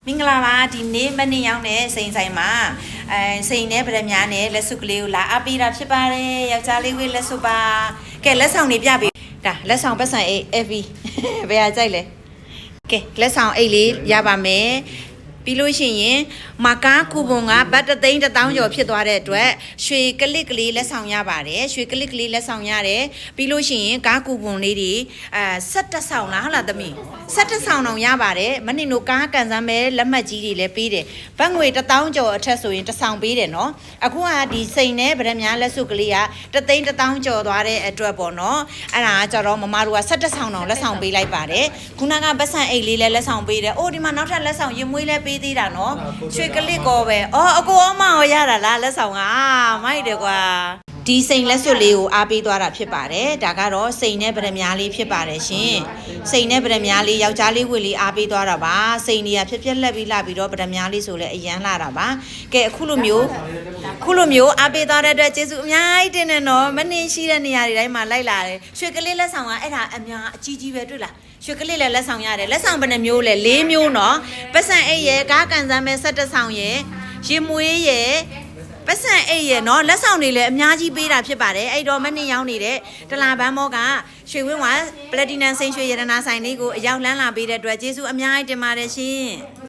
မင်္ဂလာပါဒီနေ့မနေ့ရောက်တဲ့စိန်ဆိုင်မှာစိန်နဲ့ဗရမ များနဲ့လက်စုကလေးကိုလာအပ်ပေးတာဖြစ်ပါတယ်ယောက်ျားလေးကိုလက်စုပါကဲလက်ဆောင်တွေပြပေးဒါလက်ဆောင်ပတ်စံအိတ် FV ဘယ်ဟာကြိုက်လဲကဲလက်ဆောင်အိတ်လေးရပါမယ်ပြီးလို့ရှိရင်မကားကူပွန်ကဘတ်3သိန်း1000ကျော်ဖြစ်သွားတဲ့အတွက်ရွှေကလစ်ကလေးလက်ဆောင်ရပါတယ်ရွှေကလစ်ကလေးလက်ဆောင်ရတယ်ပြီးလို့ရှိရင်ကားကူပွန်လေးတွေ17ဆောင်လားဟုတ်လားသမီး17ဆောင်တောင်ရပါတယ်မနင်တို့ကားကန်ဆန်းပဲလက်မှတ်ကြီးတွေလည်းပေးတယ်ဘတ်ငွေ1000ကျော်အထက်ဆိုရင်1ဆောင်ပေးတယ်နော်အခုကဒီစိန်နဲ့ဗရမ များလက်စုကလေးက3သိန်း1000ကျော်သွားတဲ့အတွက်ပေါ့နော်အဲ့ဒါကကြတော့မမတို့က17ဆောင်တောင်လက်ဆောင်ပေးလိုက်ပါတယ်ခုနကပတ်စံအိတ်လေးလည်းလက်ဆောင်ပေးတယ်အိုးဒီမှာနောက်ထပ်လက်ဆောင်ရင်မွေးလည်းပေးသေးတာနော်ရွှေကလစ်ကောပဲအော်အကိုအမရောရတာလားလက်ဆောင်ကမိုက်တယ်ကွာဒီစိန်လက်စွပ်လေးကိုအားပေးသွားတာဖြစ်ပါတယ်ဒါကတော့စိန်နဲ့ဗရမ များလေးဖြစ်ပါတယ်ရှင်စိန်နဲ့ဗရမ များလေးယောက်ျားလေးဝတ်လေးအားပေးသွားတာပါစိန်တွေကဖြက်လက်ပြီးလာပြီးတော့ဗရမ များလေးဆိုလဲအရန်လာတာပါကဲအခုလိုမျိုးအားပေးသွားတဲ့အတွက်ကျေးဇူးအများကြီးတင်တယ်နော်မနှင်းရှိတဲ့နေရာတွေတိုင်းမှာလိုက်လာတယ်ရွှေကလစ်လက်ဆောင်ကအဲ့ဒါအများအကြီးကြီးပဲတွေ့လားရွှေကလစ်လည်းလက်ဆောင်ရတယ်လက်ဆောင်ဘယ်နှမျိုးလဲ4မျိုးနော်ပတ်စံအိတ်ရဲ့ကားကန်ဆန်းပဲ17ဆောင်ရဲ့ရင်မွေးရဲ့ပတ်စံအိတ်ရဲ့နော်လက်ဆောင်တွေလည်းအများကြီးပေးတာဖြစ်ပါတယ်အဲ့တော့မနှင်းရောင်းနေတဲ့တလာဘန်းမောကရွှေဝင်းဝါပလက်တီနမ်စိန်ရွှေရတနာဆိုင်လေးကိုအရောက်လန်းလာပေးတဲ့အတွက်ကျေးဇူးအများကြီးတင်ပါတယ်ရှင်